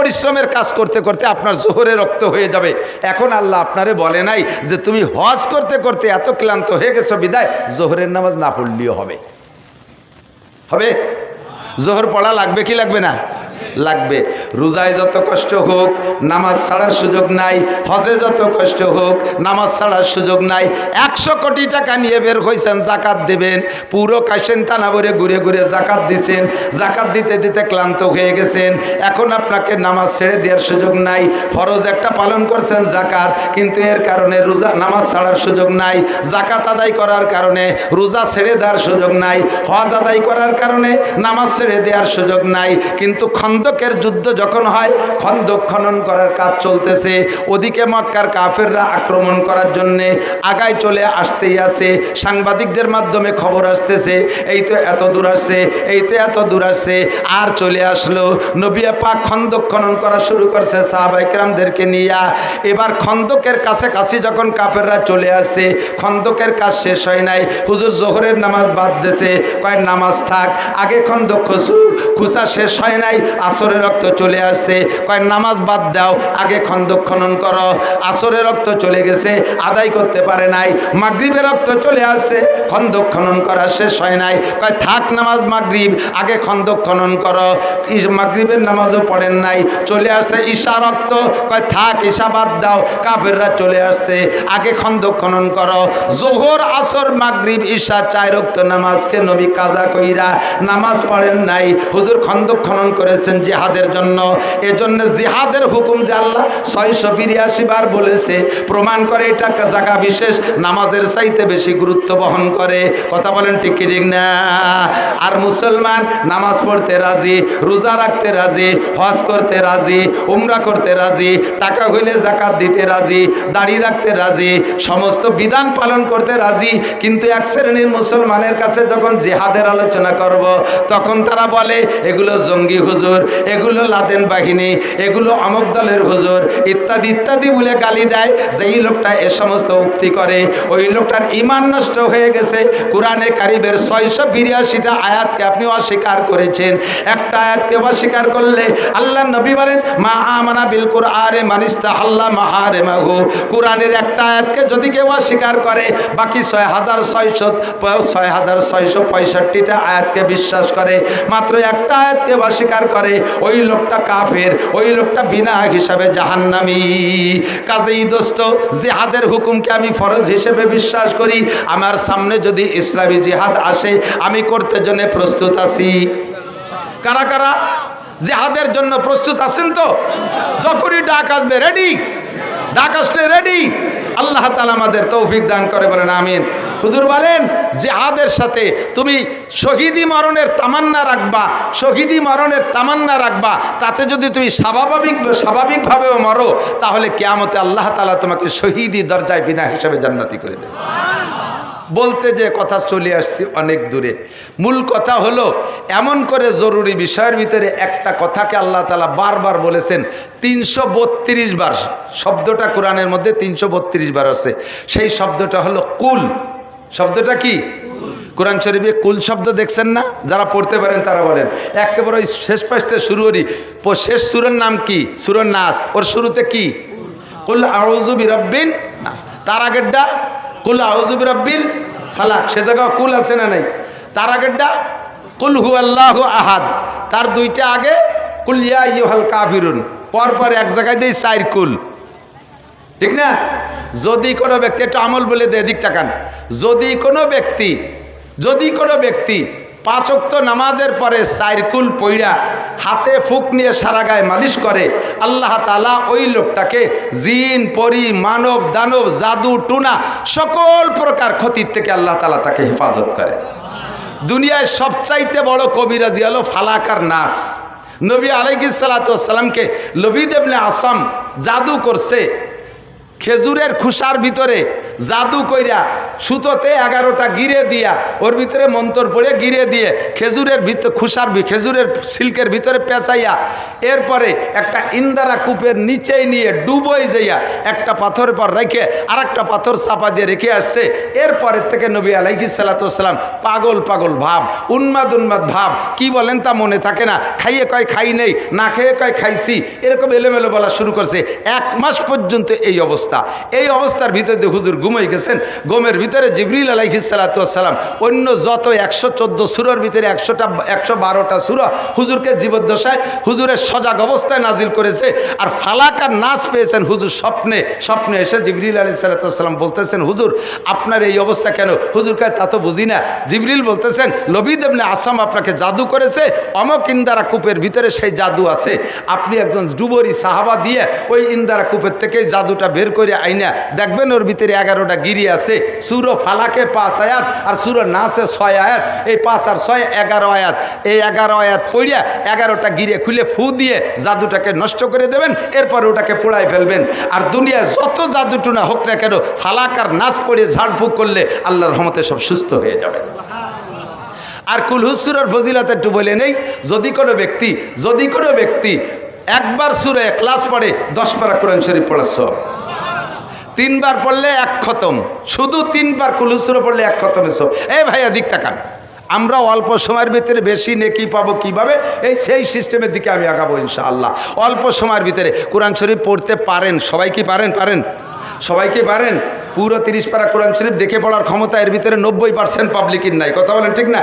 পরিশ্রমের কাজ করতে করতে আপনার জোহরে রক্ত হয়ে যাবে। এখন আল্লাহ আপনারে বলে নাই যে তুমি হজ করতে করতে এত ক্লান্ত হয়ে গেছো বিদায় জোহরের নামাজ না পড়লেও হবে। হবে? জোহর পড়া লাগবে কি লাগবে না? লাগবে। রোজায় যত কষ্ট হোক নামাজ ছাড়ার সুযোগ নাই, হজে যত কষ্ট হোক নামাজ ছাড়ার সুযোগ নাই। 100 কোটি টাকা নিয়ে বের হয়েছেন জাকাত দেবেন, পুরো কাশেন থানা ভরে ঘুরে ঘুরে জাকাত দিছেন, জাকাত দিতে দিতে ক্লান্ত হয়ে গেছেন। এখন আপনাকে নামাজ ছেড়ে দেওয়ার সুযোগ নাই। ফরজ একটা পালন করছেন জাকাত, কিন্তু এর কারণে রোজা নামাজ ছাড়ার সুযোগ নাই। জাকাত আদায় করার কারণে রোজা ছেড়ে দেওয়ার সুযোগ নাই। হজ আদায় করার কারণে নামাজ ছেড়ে দেওয়ার সুযোগ নাই। কিন্তু খন্দকের যুদ্ধ যখন হয়, খন্দক খনন করার কাজ চলতেছে, ওদিকে মক্কার কাফেররা আক্রমণ করার জন্যে আগায় চলে আসতেই আছে। সাংবাদিকদের মাধ্যমে খবর আসতেছে এই তো এত দূর আসছে, এই তো এত দূর আসছে। আর চলে আসলো নবী পাক খন্দক খনন করা শুরু করছে সাহাবায়ে কেরামদেরকে নিয়ে। এবার খন্দকের কাছাকাছি যখন কাফেররা চলে আসছে, খন্দকের কাজ শেষ হয় নাই, হুজুর জোহরের নামাজ বাদ দিয়েছে, কয় নামাজ থাক, আগে খন্দক খুঁচা শেষ হয় নাই, আসরের রক্ত চলে আসছে, কয় নামাজ বাদ দাও, আগে খন্দক খনন করো। আসরের রক্ত চলে গেছে, আদায় করতে পারে নাই। মাগরিবের রক্ত চলে আসছে, খন্দক খনন করা শেষ হয় নাই, কয় থাক নামাজ মাগরিব, আগে খন্দক খনন করো। মাগরিবের নামাজও পড়েন নাই, চলে আসছে ঈশা রক্ত, কয় থাক ঈশা বাদ দাও, কাফেররা চলে আসছে, আগে খন্দক খনন করো। জোহর আসর মাগরিব ঈশা 4 রক্ত নামাজকে নবী কাজা কইরা নামাজ পড়েন নাই, হুজুর খন্দক খনন করেছেন জিহাদের জন্য। এজন্য জিহাদের হুকুম যে আল্লাহ 682 বার বলেছে, প্রমাণ করে এটা জায়গা বিশেষ নামাজের চাইতে বেশি গুরুত্ব বহন করে। কথা বলেন ঠিক কি ঠিক না? আর মুসলমান নামাজ পড়তে রাজি, রোজা রাখতে রাজি, হজ করতে রাজি, উমরা করতে রাজি, টাকা হইলে যাকাত দিতে রাজি, দাড়ি রাখতে রাজি, সমস্ত বিধান পালন করতে রাজি। কিন্তু এক শ্রেণীর মুসলমানের কাছে যখন জিহাদের আলোচনা করব, তখন তারা বলে এগুলো জঙ্গি হুজুর, এগুলো লাদেন বাহিনী, এগুলো অমুক দলের হুজুর, ইত্যাদি ইত্যাদি বলে গালি দেয়। যেই লোকটা এ সমস্ত উক্তি করে, ওই লোকটার ঈমান নষ্ট হয়ে গেছে। কোরআনে কারিমের 682টা আয়াতকে আপনি অস্বীকার করেছেন। একটা আয়াতকে অস্বীকার করলে আল্লাহ নবী বলেন মা আমানা বিল কুরআনে মানিস্তাহাল্লা মাহারিমাহু। কোরআনের একটা আয়াতকে যদি কেউ অস্বীকার করে, বাকি 6665টা আয়াতকে বিশ্বাস করে, মাত্র একটা আয়াতকে অস্বীকার করে, ওই লোকটা কাফের, ওই লোকটা বিনা হিসাবে জাহান্নামী। কাজেই দোস্ত, জিহাদের হুকুমকে আমি ফরজ হিসেবে বিশ্বাস করি। আমার সামনে যদি ইসলামী জিহাদ আসে, আমি করতে জন্য প্রস্তুত আছি। কারা কারা জিহাদের জন্য প্রস্তুত আছেন? তো যখনই ডাক আসবে রেডি, ডাক আসলে রেডি। আল্লাহ তাআলা আমাদের তৌফিক দান করে, বলেন আমিন। হুজুর বলেন জিহাদের সাথে তুমি শহীদি মরণের তামান্না রাখবা, শহীদি মরণের তামান্না রাখবা। তাতে যদি তুমি স্বাভাবিকভাবেও মরো, তাহলে কিয়ামতে আল্লাহ তাআলা তোমাকে শহীদি দরজায় বিনা হিসাবে জান্নাতি করে দেবে। বলতে যে কথা চলে আসছি অনেক দূরে, মূল কথা হলো এমন করে জরুরি বিষয়ের ভিতরে একটা কথাকে আল্লাহ তাআলা বারবার বলেছেন 332 বার। শব্দটা কোরআনের মধ্যে 332 বার আছে। সেই শব্দটা হলো কুল। শব্দটা কি? কোরআন শরীফে কুল শব্দ দেখছেন না? যারা পড়তে পারেন তারা বলেন। একেবারে ওই শেষ পাশে শুরুরই শেষ সূরার নাম কি? সূরা নাস। ওর শুরুতে কি? কুল আউযু বিরাব্বিন নাস। তার আগেরটা কুল আউযু বিরাব্বিল ফালাক। সে জায়গায় কুল আছে না নাই? তার আগেরটা কুল হুয়াল্লাহু আহাদ। তার দুইটা আগে কুল ইয়া আইয়ুহাল কাফিরুন। পরপর এক জায়গায় দেই 4 কুল, ঠিক না? যদি কোনো ব্যক্তি, একটা আমল বলে দেয়, দিক টাকান, যদি কোনো ব্যক্তি 5 ওয়াক্ত নামাজের পরে 4 কুল পইড়া হাতে ফুক নিয়ে সারা গায়ে মালিশ করে, আল্লাহ তাআলা ওই লোকটাকে জিন, পরি, মানব, দানব, জাদু, টুনা সকল প্রকার ক্ষতির থেকে আল্লাহ তাআলা তাকে হেফাজত করে। দুনিয়ায় সবচাইতে বড় কবিরাজি হলো ফালাক আর নাস। নবী আলাইহিস সালাতু ওয়াস সালামকে লবিদ ইবনে আসাম জাদু করছে, খেজুরের খুসার ভিতরে জাদু কইরা সুতোতে 11টা গিরে দিয়া ওর ভিতরে মন্তর পড়ে গিরে দিয়ে খেজুরের ভিতর খেজুরের সিল্কের ভিতরে পেঁচাইয়া এরপরে একটা ইন্দারা কূপের নিচেই নিয়ে ডুবোই যাইয়া একটা পাথর পর রেখে আর একটা পাথর চাপা দিয়ে রেখে আসছে। এরপরের থেকে নবী আলাইহিস সালাতু ওয়াস সালাম পাগল পাগল ভাব, উন্মাদ ভাব, কি বলেন তা মনে থাকে না, খাইয়ে কয় খাই নেই, না খেয়ে কয় খাইছি, এরকম এলোমেলো বলা শুরু করছে। 1 মাস পর্যন্ত এই অবস্থা। এই অবস্থার ভিতরে হুজুর ঘুমাই গেছেন। ঘুমের ভিতরে জিবরিল আলাইহিস সালাতু ওয়াস সালাম অন্য যত 114 সূরার ভিতরে 112টা সূরা হুজুরকে জীবদ্দশায় হুজুরের সজাগ অবস্থায় নাজিল করেছে। আর ফালাক আর নাস পেয়েছেন হুজুর স্বপ্নে এসে জিবরিল আলাইহিস সালাতু ওয়াস সালাম বলতেছেন, হুজুর আপনার এই অবস্থা কেন? হুজুর কয় তা তো বুঝি না। জিবরিল বলতেছেন, লবিদ ইবনে আসম আপনাকে জাদু করেছে, অমক ইন্দারা কূপের ভিতরে সেই জাদু আছে। আপনি একজন ডুবরি সাহাবা দিয়ে ওই ইন্দারা কূপের থেকে জাদুটা বের করে আইনা দেখবেন ওর ভিতরে 11টা গিরি আছে। সূরা ফালাকে 5 আয়াত আর সূরা নাসে 6 আয়াত। এই 5 আর 6 11 আয়াত। এই 11 আয়াত পড়িয়া 11টা গিরে খুলে ফু দিয়ে জাদুটাকে নষ্ট করে দেবেন, এরপর ওটাকে পোড়াই ফেলবেন। আর দুনিয়ায় যত জাদুটুনা হোক না কেন ফালাক আর নাস পড়ে ঝাড়ফুঁক করলে আল্লাহর রহমতে সব সুস্থ হয়ে যাবে। আর কুলহু সূরার ফজিলত একটু বলে নেই, যদি কোনো ব্যক্তি একবার সূরা ইখলাস পড়ে 10 পারা কোরআন শরীফ পড়ার সওয়াব, 3 বার পড়লে 1 খতম, শুধু 3 বার কুলহু সূরা পড়লে 1 খতমের সওয়াব। এই ভাইয়া দিক তাকান, আমরা অল্প সময়ের ভিতরে বেশি নেকি পাবো কিভাবে, সেই সিস্টেমের দিকে আমি আগাবো ইনশাআল্লাহ। অল্প সময়ের ভিতরে কোরআন শরীফ পড়তে পারেন সবাই? কি পারেন? সবাই কি পারেন? পুরো 30 পারা কোরআন শরীফ দেখে পড়ার ক্ষমতা এর ভিতরে 90% পাবলিকের নাই, কথা বলেন ঠিক না?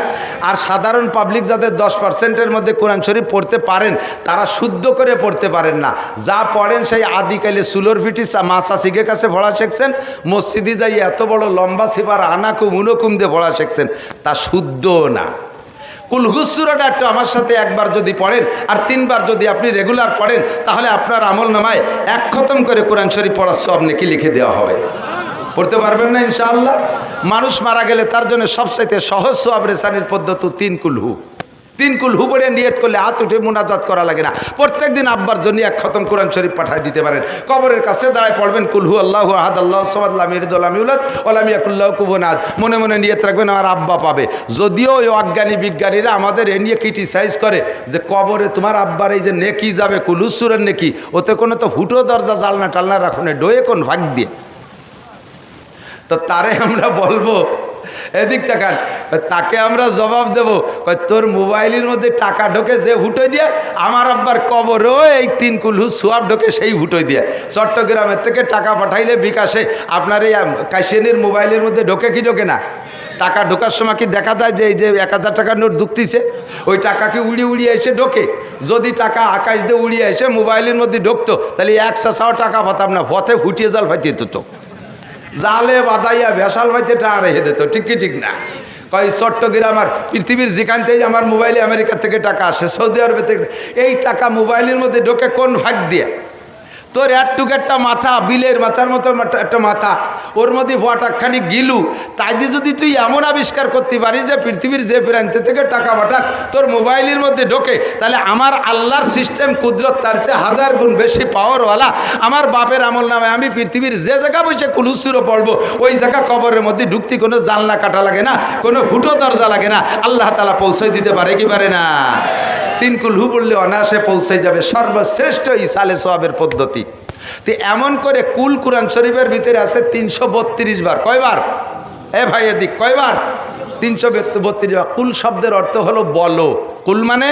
আর সাধারণ পাবলিক যাদের 10%-এর মধ্যে কোরআন শরীফ পড়তে পারেন তারা শুদ্ধ করে পড়তে পারেন না। যা পড়েন সেই আদিকালে সুলোর ফিটি মাসা শিখে কাছে পড়া শিখছেন, মসজিদে যাই এত বড় লম্বা সিপার আনাকুম উনকুম দিয়ে পড়া শিখছেন, তা শুদ্ধ না। কুলহু সূরাটা একটু আমার সাথে একবার যদি পড়েন আর 3 বার যদি আপনি রেগুলার পড়েন তাহলে আপনার আমল নামায় 1 খতম করে কোরআন শরীফ পড়ার সওয়াব নেকি লিখে দেওয়া হবে। পড়তে পারবেন না ইনশাআল্লাহ? মানুষ মারা গেলে তার জন্য সবচাইতে সহজ সওয়াব রেসানির পদ্ধতি 3 কুলহু। 3 কুলহু পড়ে নিয়ত করলে হাত উঠে মুনাজাত করা লাগে না। প্রত্যেকদিন আব্বার জন্য 1 খতম কোরআন শরীফ পাঠায় দিতে পারেন। কবরের কাছে দাঁড়ায় পড়বেন কুলহু আল্লাহু আহাদ আল্লাহু সামাদ লাম ইয়ালিদ ওয়া লাম ইউলাদ ওয়া লাম ইয়াকুল লাহু কুফুওয়ান আহাদ। মনে মনে নিয়ত রাখবেন আমার আব্বা পাবে। যদিও ওই অজ্ঞানী বিজ্ঞানীরা আমাদের এ নিয়ে ক্রিটিসাইজ করে যে কবরে তোমার আব্বার এই যে নেকি যাবে কুলহু সূরার নেকি, ওতে কোনো তো হুটো দরজা জালনা টালনা রাখুন, ডোয়ে কোন ভাগ দিয়ে। তো তারে আমরা বলবো, এদিক টাকান, তাকে আমরা জবাব দেব, তোর মোবাইলের মধ্যে টাকা ঢোকে যে হুটোই দিয়ে আমার আব্বার কবরও এই 3 কুলহু সোয়াব ঢোকে সেই হুটোই দিয়ে। চট্টগ্রামের থেকে টাকা পাঠাইলে বিকাশে আপনার এই কাশিয়ানির মোবাইলের মধ্যে ঢোকে কি ঢোকে না? টাকা ঢোকার সময় কি দেখা যায় যে এই যে 1000 টাকার নোট ঢুকতেছে, ওই টাকা কি উড়িয়ে এসে ঢোকে? যদি টাকা আকাশ দিয়ে উড়িয়ে এসে মোবাইলের মধ্যে ঢুকতো তাহলে 100 টাকা পাতাম না, পথে ফুটিয়ে জাল ফাইতে তো জালে বাদাইয়া ভেসাল ভাইতে টাকা রেখে দিত। ঠিক না? কয় চট্টগ্রাম আর পৃথিবীর যেখানতেই আমার মোবাইলে আমেরিকা থেকে টাকা আসে, সৌদি আরবে থেকে, এই টাকা মোবাইলের মধ্যে ঢোকে কোন ভাগ দিয়ে? তোর একটুকু একটা মাথা, বিলের মাথার মতো একটা মাথা, ওর মধ্যে ভটাকখানি গিলু, তাই দিয়ে যদি তুই এমন আবিষ্কার করতে পারিস যে পৃথিবীর যে প্রান্ত থেকে টাকা পাঠাক তোর মোবাইলের মধ্যে ঢোকে, তাহলে আমার আল্লাহর সিস্টেম কুদরত তার চেয়ে 1000 গুণ বেশি পাওয়ারওয়ালা। আমার বাপের আমল নামে আমি পৃথিবীর যে জায়গা বসে কুলহু সূরা পড়বো ওই জায়গা কবরের মধ্যে ঢুকতে কোনো জানলা কাটা লাগে না, কোনো ফুটো দরজা লাগে না, আল্লাহ তাআলা পৌঁছে দিতে পারে কি পারে না? 3 কুলহু পড়লে অনায়াসে পৌঁছে যাবে, সর্বশ্রেষ্ঠ ইসালে সওয়াবের পদ্ধতি। তো এমন করে কুল কোরআন শরীফের ভিতরে আছে 332 বার। কয়বার? এ ভাই এদিক, কয়বার? 332 বার। কুল শব্দের অর্থ হলো বলো। কুল মানে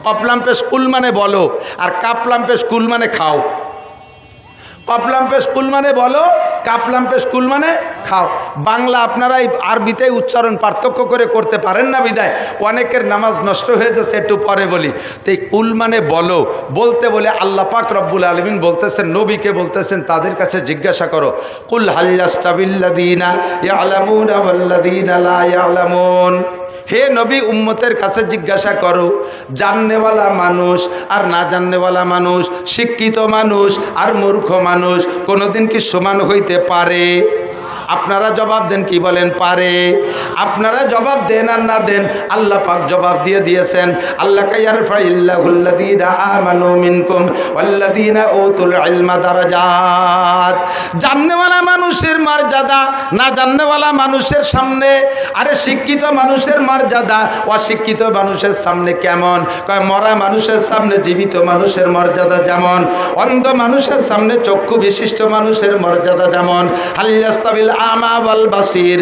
কপলাম পেশ, কুল মানে বলো, আর কাপলাম পেশ কুল মানে খাও। কপলাম পেশ কুল মানে বলো, কাপলাম পেশ কুল মানে খাও। বাংলা আপনারা আরবিতে উচ্চারণ পার্থক্য করে করতে পারেন না বিদায় অনেকের নামাজ নষ্ট হয়ে যাচ্ছে। একটু পরে বলি। তো এই কুল মানে বলো, বলতে বলে আল্লাহ পাক রব্বুল আলামিন বলতেছেন, নবীকে বলতেছেন তাদের কাছে জিজ্ঞাসা করো, কুল হাল ইয়াস্তাবিল্লাযীনা ইয়ালামুনা ওয়াল্লাযীনা লা ইয়ালামুন। হে নবী, উম্মতের কাছে জিজ্ঞাসা করো, জাননেওয়ালা মানুষ আর না জাননেওয়ালা মানুষ, শিক্ষিত মানুষ আর মূর্খ মানুষ কোনোদিন কি সমান হইতে পারে? আপনারা জবাব দেন, কি বলেন? পারে। আপনারা জবাব দেন আর না দেন, আল্লাহ পাক জবাব দিয়ে দিয়েছেন। আল্লাহ ইয়ারফাইল্লাহুল্লাযীনা আমানু মিনকুম ওয়াল্লাযীনা উতুল ইলমা দারাজাত। জাননেওয়ালা মানুষের মর্যাদা না জাননেওয়ালা মানুষের সামনে। আরে শিক্ষিত মানুষের মর্যাদা অশিক্ষিত মানুষের সামনে কেমন? কয় মরা মানুষের সামনে জীবিত মানুষের মর্যাদা যেমন, অন্ধ মানুষের সামনে চক্ষু বিশিষ্ট মানুষের মর্যাদা যেমন। হাল ইয়াস্তাবিল আমা ওয়াল বাসির,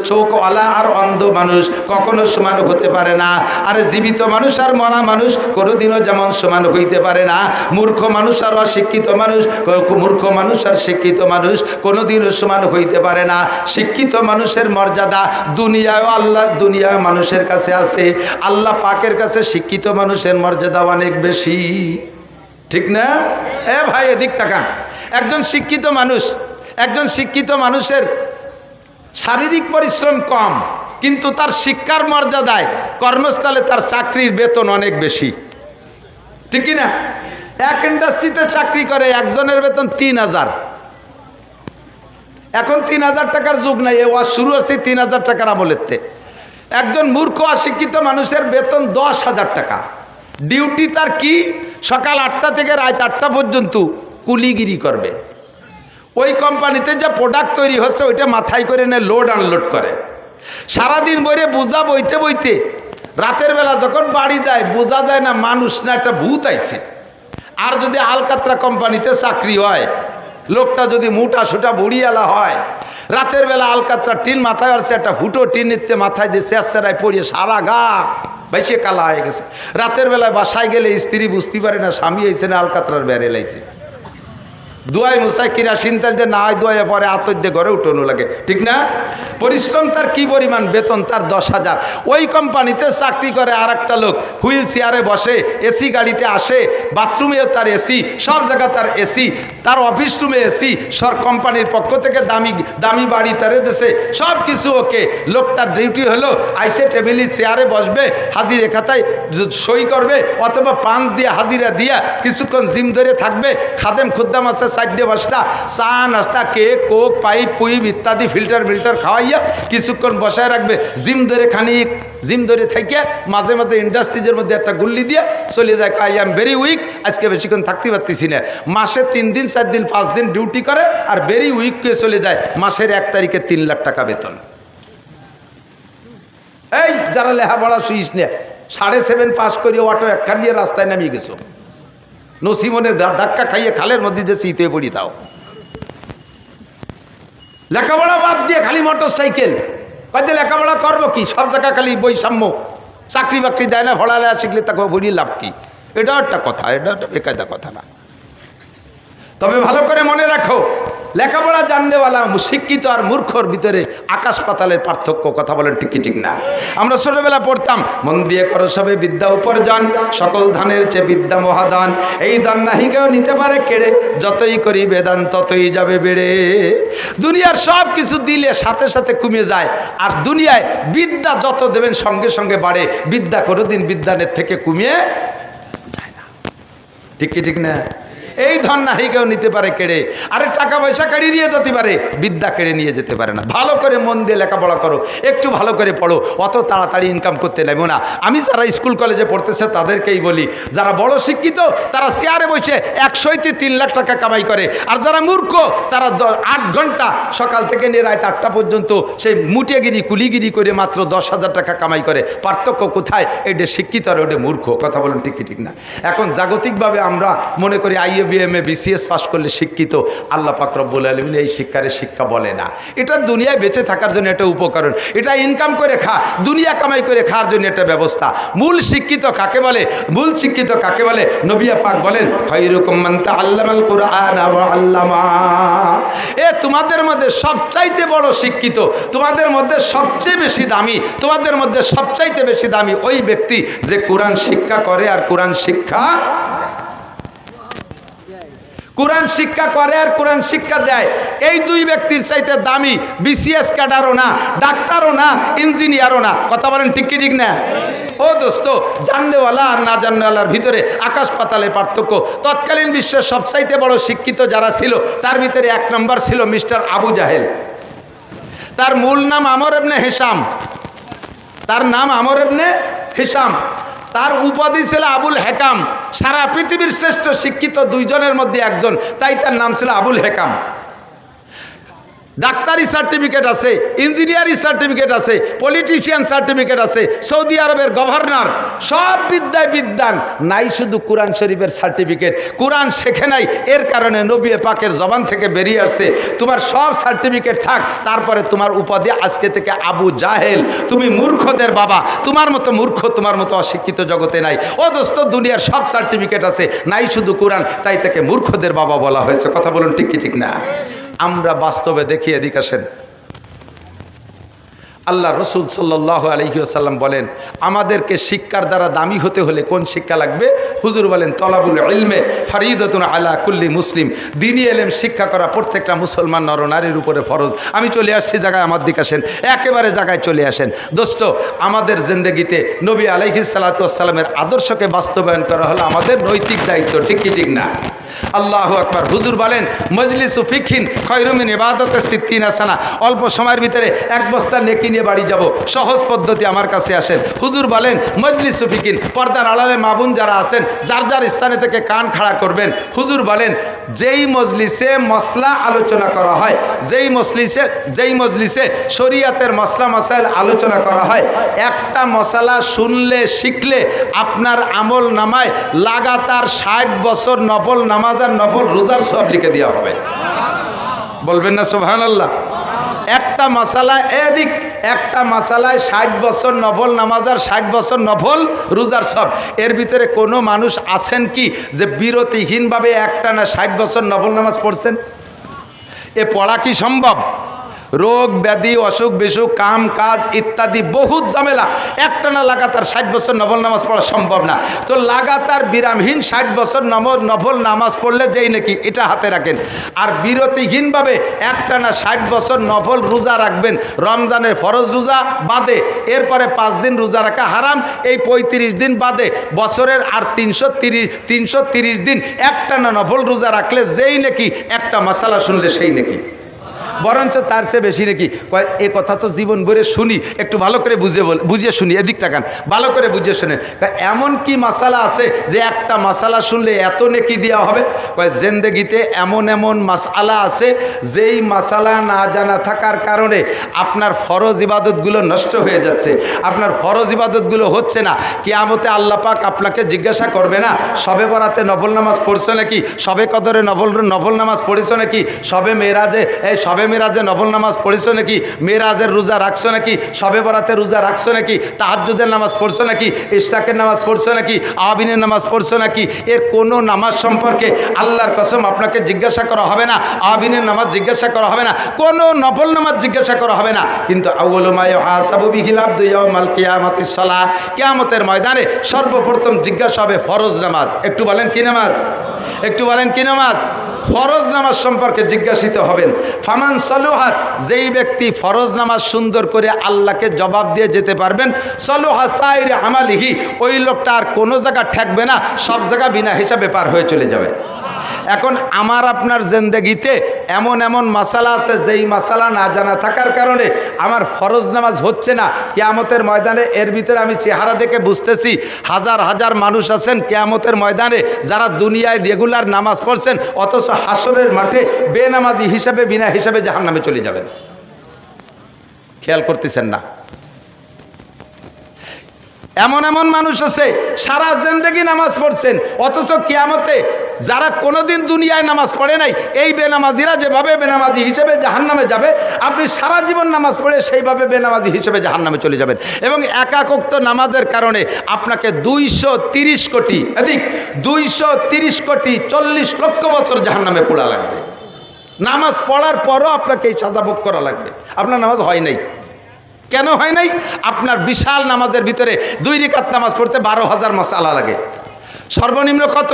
চোখওয়ালা আর অন্ধ মানুষ কখনো সমান হতে পারে না। আর জীবিত মানুষ আর মরা মানুষ কোনোদিনও যেমন সমান হইতে পারে না। মূর্খ মানুষ আর অশিক্ষিত মানুষ, মূর্খ মানুষ আর শিক্ষিত মানুষ কোনোদিনও সমান হইতে পারে না। শিক্ষিত মানুষের মর্যাদা দুনিয়ায় আল্লাহর দুনিয়ায় মানুষের কাছে আছে, আল্লাহ পাকের কাছে শিক্ষিত মানুষের মর্যাদা অনেক বেশি। ঠিক না? এ ভাই এদিক তাকান। একজন শিক্ষিত মানুষের শারীরিক পরিশ্রম কম, কিন্তু তার শিক্ষার মর্যাদায় কর্মস্থলে তার চাকরির বেতন অনেক বেশি। ঠিক না? এক ইন্ডাস্ট্রিতে চাকরি করে একজনের বেতন 3000। এখন 3000 টাকার যুগ নাই, এ ওয়াজ শুরু হচ্ছে 3000 টাকার আমলেতে। একজন মূর্খ অশিক্ষিত মানুষের বেতন 10,000 টাকা। ডিউটি তার কি? সকাল 8টা থেকে রাত 8টা পর্যন্ত কুলিগিরি করবে। ওই কোম্পানিতে যে প্রোডাক্ট তৈরি হচ্ছে ওইটা মাথায় করে নিয়ে লোড আনলোড করে। সারাদিন বইরে বোঝা বইতে বইতে রাতের বেলা যখন বাড়ি যায় বোঝা যায় না মানুষ না একটা ভূত আইছে। আর যদি আলকাতরা কোম্পানিতে চাকরি হয়, লোকটা যদি মোটা সোটা বুড়িয়ালা হয়, রাতের বেলা আলকাতরা টিন মাথায় আসছে, একটা ফুটো টিন নিতে মাথায় দিয়ে চেঁচায় পড়িয়ে সারা গা বেশি কালা হয়ে গেছে। রাতের বেলায় বাসায় গেলে স্ত্রী বুঝতে পারে না স্বামী এসে না আলকাতরার বেড়ে লাইছে। দুয়াই মুসাই কিরাসিন তেল যে না হয় দুয়াইয়ে পরে আতর দিয়ে ঘরে উঠোনো লাগে। ঠিক না? পরিশ্রম তার কি পরিমাণ, বেতন তার 10,000। ওই কোম্পানিতে চাকরি করে আর একটা লোক হুইল চেয়ারে বসে, এসি গাড়িতে আসে, বাথরুমেও তার এসি, সব জায়গা তার এসি, তার অফিস রুমে এসি, সর কোম্পানির পক্ষ থেকে দামি দামি বাড়ি তারে দেশে সব কিছু ওকে। লোকটার ডিউটি হলো আইসে টেবিলি চেয়ারে বসবে, হাজিরে খাতায় সই করবে, অথবা পাঁচ দিয়ে হাজিরা দিয়া কিছুক্ষণ জিম ধরে থাকবে। খাদেম খুদ্দাম আছে 4-5টা, চা নাস্তা কেক কোক পাইপ পুইপ ইত্যাদি ফিল্টার খাওয়াইয়া কিছুক্ষণ বসায় রাখবে। জিম ধরে থেকে মাঝে মাঝে ইন্ডাস্ট্রিজের মধ্যে একটা গুল্লি দিয়ে চলে যায়। আই এম ভেরি উইক, আজকে বেশিক্ষণ থাকতে পারতেছি না। মাসে 3 দিন 4 দিন 5 দিন ডিউটি করে আর ভেরি উইক কে চলে যায়। মাসের 1 তারিখে 3 লাখ টাকা বেতন। এই যারা লেখাপড়া শুইস না, 7.5 পাস করে অটো একখান নিয়ে রাস্তায় নামিয়ে গেছো, নসিমনের ধাক্কা খাইয়ে খালের মধ্যে যে শীতে পড়ি দাও। লেখাপড়া বাদ দিয়ে খালি মোটর সাইকেল, কাজে লেখাপড়া করবো কি? সব জায়গা খালি বৈষম্য, চাকরি বাকরি দেয় না, ভোড়ালে শিখলে তাকে বলি লাভ কি? এটাও একটা কথা, এটা একটা বেকায়দা কথা না। তবে ভালো করে মনে রাখো, লেখাপড়া জাননেওয়ালা শিক্ষিত আর মূর্খর ভিতরে আকাশ পাতালের পার্থক্য। কথা বলেন ঠিক কি ঠিক না? আমরা ছোটবেলা পড়তাম, মন দিয়ে করো সবে বিদ্যা উপার্জন, সকল ধানের চেয়ে বিদ্যা মহাদান, এই দান নাহি কেউ নিতে পারে কেড়ে, যতই করি বেদান ততই যাবে বেড়ে। দুনিয়ার সব কিছু দিলে সাথে সাথে কমে যায়, আর দুনিয়ায় বিদ্যা যত দেবেন সঙ্গে সঙ্গে বাড়ে। বিদ্যা কোনোদিন বিদ্যানের থেকে কমিয়ে যায় না। ঠিক কি ঠিক না? এই ধন নাহি কেউ নিতে পারে কেড়ে, আরে টাকা পয়সা কেড়ে নিয়ে যেতে পারে, বিদ্যা কেড়ে নিয়ে যেতে পারে না। ভালো করে মন দিয়ে লেখাপড়া করো, একটু ভালো করে পড়ো, অত তাড়াতাড়ি ইনকাম করতে নেব না। আমি যারা স্কুল কলেজে পড়তেছে তাদেরকেই বলি, যারা বড় শিক্ষিত তারা চেয়ারে বসে 103 লাখ টাকা কামাই করে, আর যারা মূর্খ তারা 8 ঘন্টা সকাল থেকে নিয়ে রাত 8টা পর্যন্ত সেই মুটেগিরি কুলিগিরি করে মাত্র 10,000 টাকা কামাই করে। পার্থক্য কোথায়? এটা শিক্ষিত আর ওটা মূর্খ। কথা বলেন ঠিক কি ঠিক না? এখন জাগতিকভাবে আমরা মনে করি বিএমএ বিসিএস পাস করলে শিক্ষিত। আল্লাহ পাক রব্বুল আলামিন এই শিক্ষা বলে না। এটা দুনিয়ায় বেঁচে থাকার জন্য একটা উপকরণ, এটা ইনকাম করে খা, দুনিয়া কামাই করে খাওয়ার জন্য একটা ব্যবস্থা। মূল শিক্ষিত কাকে বলে? মূল শিক্ষিত কাকে বলে? নবী পাক বলেন, খায়রুকুম মান তাআল্লামাল কুরআন ওয়া আল্লামা। তোমাদের মধ্যে সবচাইতে বড় শিক্ষিত, তোমাদের মধ্যে সবচেয়ে বেশি দামি, তোমাদের মধ্যে সবচাইতে বেশি দামি ওই ব্যক্তি যে কোরআন শিক্ষা করে আর কোরআন শিক্ষা করে আর কোরআন শিক্ষা দেয়। এই দুই ব্যক্তির চাইতে দামি বিসিএস ক্যাডারও না, ডাক্তারও না, ইঞ্জিনিয়ারও না। কথা বলেন ঠিক কি ঠিক না? ও দোস্ত, জাননেওয়ালা আর না জাননেওয়ালার ভিতরে আকাশ পাতালের পার্থক্য। তৎকালীন বিশ্বের সবচাইতে বড় শিক্ষিত যারা ছিল তার ভিতরে 1 নম্বর ছিল মিস্টার আবু জাহেল। তার মূল নাম আমর ইবনে হিশাম, তার নাম আমর ইবনে হিশাম। তার উপাধি ছিল আবুল হেকাম। সারা পৃথিবীর শ্রেষ্ঠ শিক্ষিত দুইজনের মধ্যে একজন, তাই তার নাম ছিল আবুল হেকাম। ডাক্তারি সার্টিফিকেট আছে, ইঞ্জিনিয়ারিং সার্টিফিকেট আছে, পলিটিশিয়ান সার্টিফিকেট আছে, সৌদি আরবের গভর্নর, সব বিদ্যায় বিদ্যান, নাই শুধু কোরআন শরীফের সার্টিফিকেট। কোরআন শেখে নাই, এর কারণে নবী পাকের জবান থেকে বেরিয়ে আসছে তোমার সব সার্টিফিকেট থাক, তারপরে তোমার উপাধি আজকে থেকে আবু জাহেল, তুমি মূর্খদের বাবা। তোমার মতো মূর্খ, তোমার মতো অশিক্ষিত জগতে নাই। ও দোস্ত, দুনিয়ার সব সার্টিফিকেট আছে, নাই শুধু কোরআন, তাই তাকে মূর্খদের বাবা বলা হয়েছে। কথা বলুন ঠিক কি ঠিক না? আমরা বাস্তবে দেখি, এদিকে আসেন। আল্লাহ রসুল সাল্লাল্লাহু আলাইহি ওয়াসাল্লাম বলেন, আমাদেরকে শিক্ষার দ্বারা দামি হতে হলে কোন শিক্ষা লাগবে? হুজুর বলেন, তলাবুল ইলমে ফরিদাতুন আলা কুল্লি মুসলিম। দ্বীনি ইলম শিক্ষা করা প্রত্যেকটা মুসলমান নরনারীর উপরে ফরজ। আমি চলে আসছি জায়গায়, আমার দিকে আসেন, একেবারে জায়গায় চলে আসেন। দোস্ত, আমাদের জিন্দেগিতে নবী আলাইহিস সালাতু ওয়াস সালামের আদর্শকে বাস্তবায়ন করা হলো আমাদের নৈতিক দায়িত্ব। ঠিক কি ঠিক না? আল্লাহু আকবার। হুজুর বলেন, মজলিসু ফিকহিন খায়রুম মিন ইবাদাতি সিত্তিনা সানা। অল্প সময়ের ভিতরে এক বস্তা নেকি নিয়ে বাড়ি যাব, সহজ পদ্ধতি আমার কাছে আসেন। হুজুর বলেন, মজলিসু ফিকহিন, পর্দার আড়ালে মা বোন যারা আছেন, যার যার স্থানে থেকে কান খাড়া করবেন। হুজুর বলেন, যেই মজলিসে মসলা আলোচনা করা হয়, যেই মজলিসে শরীয়তের মসলা মাসাইল আলোচনা করা হয়, একটা মশালা শুনলে শিখলে আপনার আমল নামায় লাগাতার 60 বছর নফল নামাজ আর নফল রোজার সব লিখে দেওয়া হবে। বলবেন না সুবহানাল্লাহ? একটা মশালায় এদিক, একটা মশালায় 60 বছর নফল নামাজ আর 60 বছর নফল রোজার সব। এর ভিতরে কোনো মানুষ আছেন কি যে বিরতিহীনভাবে একটানা 60 বছর নফল নামাজ পড়ছেন? এ পড়া কি সম্ভব? রোগ ব্যাধি, অসুখ বিসুখ, কাম কাজ ইত্যাদি বহুত ঝামেলা, একটানা লাগাতার 60 বছর নফল নামাজ পড়া সম্ভব না। তো লাগাতার বিরামহীন 60 বছর নফল নামাজ পড়লে যেই নাকি, এটা হাতে রাখেন। আর বিরতিহীনভাবে একটানা 60 বছর নফল রোজা রাখবেন, রমজানের ফরজ রোজা বাদে, এরপরে 5 দিন রোজা রাখা হারাম, এই 35 দিন বাদে বছরের আর 330 দিন একটানা নফল রোজা রাখলে যেই নাকি, একটা মশালা শুনলে সেই নাকি, বরঞ্চ তার চেয়ে বেশি নাকি। এ কথা তো জীবন ভরে শুনি, একটু ভালো করে বুঝিয়ে শুনি, এদিক তাকান, ভালো করে বুঝিয়ে শুনেন। এমন কি মাসালা আছে যে একটা মাসালা শুনলে এত নেকি দেওয়া হবে? জিন্দেগিতে এমন এমন মাসালা আছে যেই মাসালা না জানা থাকার কারণে আপনার ফরজ ইবাদতগুলো নষ্ট হয়ে যাচ্ছে, আপনার ফরজ ইবাদতগুলো হচ্ছে না। কিয়ামতে আল্লাহ পাক আপনাকে জিজ্ঞাসা করবে না, সবে বরাতে নফল নামাজ পড়ছো নাকি, সবে কদরে নফল নামাজ পড়েছো নাকি, সবে মেরাজে নফল নামাজ পড়েছো নাকি, মেরাজের রোজা রাখছো নাকি, সবে বরাতে রোজা রাখছো নাকি, তাহাজ্জুদের নামাজ পড়ছো নাকি, ইশরাকের নামাজ পড়ছো নাকি, আবিনের নামাজ পড়ছো নাকি। এর কোনো নামাজ সম্পর্কে আল্লাহর কসম আপনাকে জিজ্ঞাসা করা হবে না, আবিনের নামাজ জিজ্ঞাসা করা হবে না, কোনো নফল নামাজ জিজ্ঞাসা করা হবে না। কিন্তু আউয়ালু মা ইউহাসাবু বিহিল আবদু ইয়াউমাল কিয়ামাতিস সালাহ, কিয়ামতের ময়দানে সর্বপ্রথম জিজ্ঞাসা হবে ফরজ নামাজ। একটু বলেন কি নামাজ? একটু বলেন কি নামাজ? ফরজ নামাজ সম্পর্কে জিজ্ঞাসিত হবেন। ফামান সালুহাত, যেই ব্যক্তি ফরজ নামাজ সুন্দর করে আল্লাহকে জবাব দিয়ে যেতে পারবেন, সালুহা সাইরে আমালিহি, ওই লোকটা আর কোনো জায়গা ঠেকবে না, সব জায়গা বিনা হিসাবে পার হয়ে চলে যাবে। এখন আমার আপনার জিন্দেগিতে এমন এমন মাসালা আছে যেই মাসালা না জানা থাকার কারণে আমার ফরজ নামাজ হচ্ছে না। কিয়ামতের ময়দানে এর ভিতরে আমি চেহারা দেখে বুঝতেছি হাজার হাজার মানুষ আছেন কিয়ামতের ময়দানে যারা দুনিয়ায় রেগুলার নামাজ পড়ছেন, অথচ হাসরের মাঠে বেনামাজি হিসাবে বিনা হিসাবে জাহান্নামে চলে যাবেন। খেয়াল করতেছেন না? এমন এমন মানুষ আছে সারা জিন্দেগি নামাজ পড়ছেন, অথচ কিয়ামতে যারা কোনোদিন দুনিয়ায় নামাজ পড়ে নাই, এই বেনামাজিরা যেভাবে বেনামাজি হিসেবে জাহান্নামে যাবে, আপনি সারা জীবন নামাজ পড়ে সেইভাবে বেনামাজি হিসেবে জাহান্নামে চলে যাবেন। এবং একাকোক্ত নামাজের কারণে আপনাকে 230 কোটি 40 লক্ষ বছর জাহান্নামে পোড়া লাগবে। নামাজ পড়ার পরও আপনাকে এই সাজা ভোগ করা লাগবে। আপনার নামাজ হয় নাই। কেন হয় নাই? আপনার বিশাল নামাজের ভিতরে 2 রাকাত নামাজ পড়তে 12,000 মাসালা লাগে। সর্বনিম্ন কত?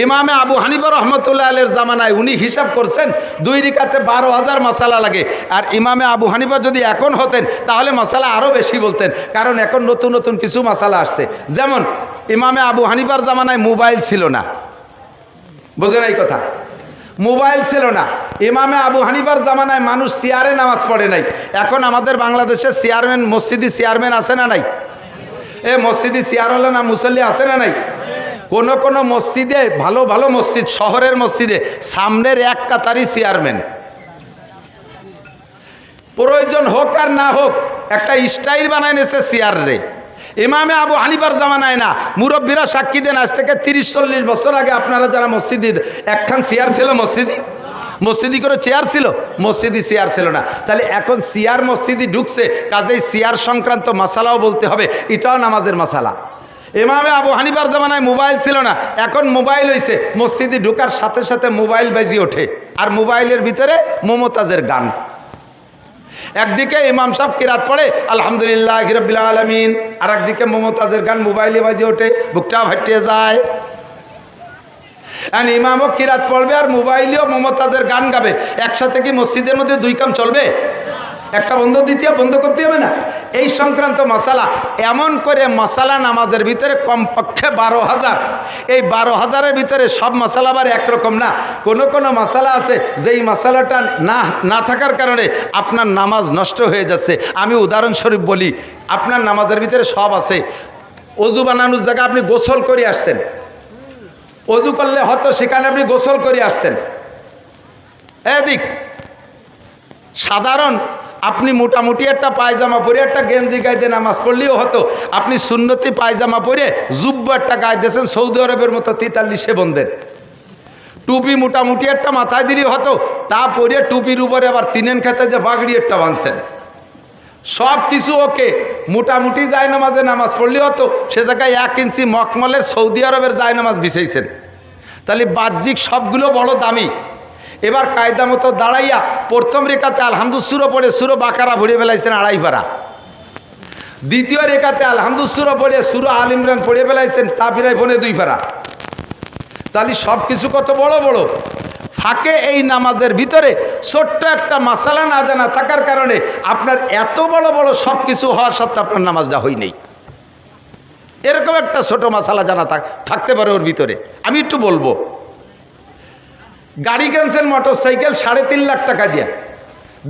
ইমামে আবু হানিফা রহমতুল্লাহ আলাইহির জামানায় উনি হিসাব করছেন 2 রাকাতে 12,000 মাসালা লাগে। আর ইমামে আবু হানিফা যদি এখন হতেন তাহলে মাসালা আরও বেশি বলতেন, কারণ এখন নতুন নতুন কিছু মাসালা আসছে। যেমন ইমামে আবু হানিফার জামানায় মোবাইল ছিল না, বোঝেন এই কথা? মোবাইল ছিল না, ইমামে আবু হানিফার জামানায় মানুষ চেয়ারে নামাজ পড়ে নাই। এখন আমাদের বাংলাদেশে চেয়ারম্যান, মসজিদি চেয়ারম্যান আছে না নাই? এ মসজিদি চেয়ার হলো না, মুসল্লি আছে না নাই? কোন মসজিদে, ভালো ভালো মসজিদ, শহরের মসজিদে সামনের এক কাতারই চেয়ারম্যান। প্রয়োজন হোক আর না হোক একটা স্টাইল বানায় নিয়েছে চেয়ার রে। ইমামে আবু হানিফার জামানায় না, মুরব্বীরা সাক্ষী দেন, আজ থেকে 30-40 বছর আগে আপনারা যারা মসজিদে, একখান চেয়ার ছিল মসজিদে? মসজিদি করে চেয়ার ছিল? মসজিদি চেয়ার ছিল না। তাহলে এখন চেয়ার মসজিদি ঢুকছে, কাজেই চেয়ার সংক্রান্ত মাসালাও বলতে হবে, এটাও নামাজের মাসালা। ইমামে আবু হানিফার জামানায় মোবাইল ছিল না, এখন মোবাইল হয়েছে, মসজিদে ঢুকার সাথে সাথে মোবাইল বাজি ওঠে, আর মোবাইলের ভিতরে মমতাজের গান। একদিকে ইমাম সাহেব কিরাত পড়ে আলহামদুলিল্লাহ রাব্বিল আলামিন, আর একদিকে মমতাজের গান মোবাইলে বাজে ওঠে, বুকটা ফাটিয়ে যায়। ইমামও কিরাত পড়বে আর মোবাইলেও মমতাজের গান গাবে, একসাথে কি মসজিদের মধ্যে দুই কাম চলবে? একটা বন্ধ, দ্বিতীয় বন্ধ করতে হবে না? এই সংক্রান্ত মশালা, এমন করে মশালা নামাজের ভিতরে কমপক্ষে 12,000। এই 12,000-এর ভিতরে সব মশালা আবার একরকম না। কোনো মশালা আছে যেই মশালাটা না থাকার কারণে আপনার নামাজ নষ্ট হয়ে যাচ্ছে। আমি উদাহরণস্বরূপ বলি, আপনার নামাজের ভিতরে সব আছে। অজু বানানোর জায়গায় আপনি গোসল করে আসছেন, অজু করলে হয়তো সেখানে আপনি গোসল করে আসছেন। এদিক সাধারণ আপনি মোটামুটি একটা পায়জামা পরে একটা গেঞ্জি গাইতে নামাজ পড়লেও হতো, আপনি সুন্নতি পায়জামা পরে জুব্বা একটা গায়ে দিয়েছেন সৌদি আরবের মতো 43 বন্ধের। টুপি মোটামুটি একটা মাথায় দিলেই হতো, তা পরে টুপির উপরে আবার তিনেন খেতে যে বাগড়ি একটা বাঁধছেন। সব কিছু ওকে, মোটামুটি জায়নামাজে নামাজ পড়লে হতো, সে জায়গায় 1 ইঞ্চি মখমলের সৌদি আরবের জায়নামাজ বিছাইছেন। তাহলে বাহ্যিক সবগুলো বড় দামি। এবার কায়দা মতো দাঁড়াইয়া প্রথম রেখাতে আলহামদুসুরো পড়ে সুরো বাকারা ভরে ফেলাইছেন 2.5 পারা। দ্বিতীয় রেখাতে আলহামদুসুরো পড়ে সুরো আল ইমরান পড়ে ফেলাইছেন তা ফিরাই বনে 2 পারা। তাহলে সব কিছু কত বড় বড়। ফাঁকে এই নামাজের ভিতরে ছোট্ট একটা মাসালা না জানা থাকার কারণে আপনার এত বড় বড় সব কিছু হওয়া সত্ত্বেও আপনার নামাজটা হয় নাই। এরকম একটা ছোট মাসালা জানা থাকতে পারে ওর ভিতরে। আমি একটু বলবো, গাড়ি কিনছেন মোটরসাইকেল 3.5 লাখ টাকা দিয়ে,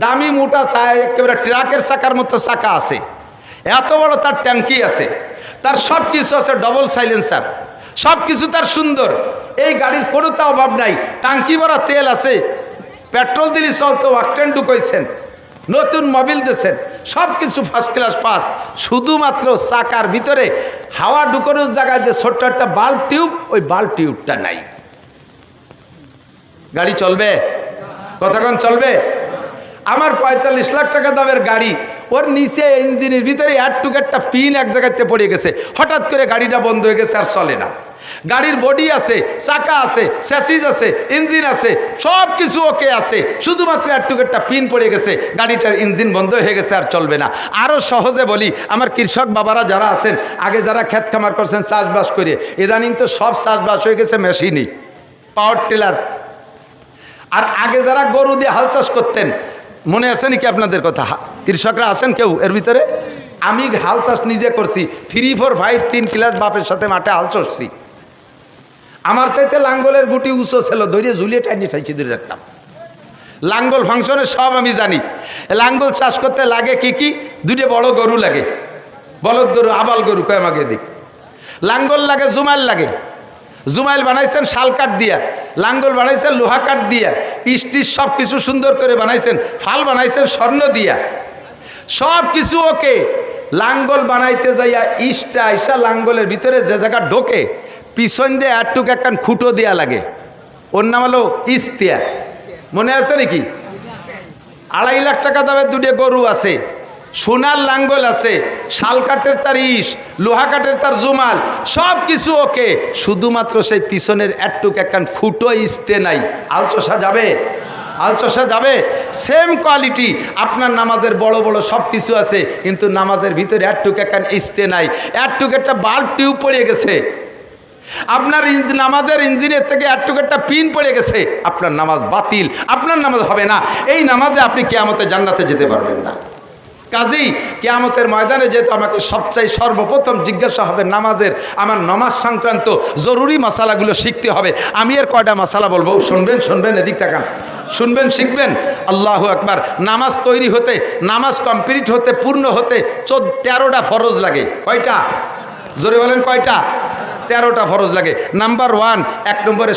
দামি মোটা চায়, একেবারে ট্রাকের চাকার মতো চাকা আছে, এত বড় তার ট্যাঙ্কি আছে, তার সব কিছু আছে, ডবল সাইলেন্সার, সব কিছু তার সুন্দর। এই গাড়ির কোনো তা অভাব নাই, টাঙ্কি ভরা তেল আছে, পেট্রোল দিলে চলতো, অকটেন ঢুকাইছেন, নতুন মোবিল দিয়েছেন, সব কিছু ফার্স্ট ক্লাস ফার্স্ট। শুধুমাত্র চাকার ভিতরে হাওয়া ঢুকানোর জায়গায় যে ছোট্ট একটা বাল্ব টিউব, ওই বাল্ব টিউবটা নাই। গাড়ি চলবে? কতক্ষণ চলবে? আমার 45 লাখ টাকা দামের গাড়ি, ওর নিচে ইঞ্জিনের ভিতরে একটা পিন এক জায়গাতে পড়ে গেছে, হঠাৎ করে গাড়িটা বন্ধ হয়ে গেছে, আর চলে না। গাড়ির বডি আছে, চাকা আছে, স্যাসিস আছে, ইঞ্জিন আছে, সব কিছু ওকে আছে, শুধুমাত্র একটা পিন পড়ে গেছে, গাড়িটার ইঞ্জিন বন্ধ হয়ে গেছে, আর চলবে না। আরও সহজে বলি, আমার কৃষক বাবারা যারা আছেন, আগে যারা ক্ষেত খামার করছেন চাষবাস করে, ইদানিং তো সব চাষবাস হয়ে গেছে মেশিনই, পাওয়ার টিলার। আর আগে যারা গরু দিয়ে হাল চাষ করতেন, মনে আছে নাকি আপনাদের কথা? কৃষকরা আছেন কেউ এর ভিতরে? আমি হাল চাষ নিজে করছি, 3, 4, 5, 3 ক্লাস বাপের সাথে মাঠে হাল চড়ছি। আমার চাইতে লাঙ্গলের গুটি উঁচু ছিল, ধরিয়ে ঝুলিয়ে টাইনি ঠাইছি ধরে রাখতাম। লাঙ্গল ফাংশনে সব আমি জানি। লাঙ্গল চাষ করতে লাগে কি 2টে বড় গরু লাগে, বলদ গরু, আবাল গরু কয় আমাকে দিক। লাঙ্গল লাগে, জুমাইল লাগে। জুমাইল বানাইছেন শাল কাঠ দিয়া, লাঙ্গল বানাইছেন লোহা কাঠ দিয়া, স্টিচ সব কিছু সুন্দর করে বানাইছেন, ফাল বানাইছেন স্বর্ণ দিয়া, সব কিছু ওকে। লাঙ্গল বানাইতে যাইয়া ইস্টা লাঙ্গলের ভিতরে যে জায়গা ঢোকে, পিছন দিয়ে একখান খুঁটো দেওয়া লাগে, ওর নাম হলো ইস্তিয়া। মনে আছে নাকি? 2.5 লাখ টাকা দামের 2টে গরু আছে, সোনার লাঙ্গল আছে, শাল কাঠের তার লোহা কাঠের তার জুমাল, সব কিছু ওকে। শুধুমাত্র সেই পিছনের একখান খুঁটো ইস্তে নাই। আলচোষা যাবে? আলচোষা যাবে? সেম কোয়ালিটি আপনার নামাজের বড় বড় সব কিছু আছে, কিন্তু নামাজের ভিতরে একখান ইস্তে নাই, একটা বাল্ব টিউব পড়ে গেছে, আপনার নামাজের ইঞ্জিনের থেকে একটা পিন পড়ে গেছে, আপনার নামাজ বাতিল, আপনার নামাজ হবে না। এই নামাজে আপনি কিয়ামতে জান্নাতে যেতে পারবেন না। কাজেই কিয়ামতের ময়দানে যেহেতু আমাকে সবচাই সর্বপ্রথম জিজ্ঞাসা হবে নামাজের, আমার নামাজ সংক্রান্ত জরুরি মশালাগুলো শিখতে হবে। আমি এর কয়টা মশালা বলবো, শুনবেন, এদিক তাকান, শুনবেন, শিখবেন। আল্লাহু আকবার। নামাজ তৈরি হতে, নামাজ কমপ্লিট হতে, পূর্ণ হতে 13টা ফরজ লাগে। কয়টা? জোরে বলেন কয়টা? 13টা ফরজ লাগে। নাম্বার 1, 1 নম্বরে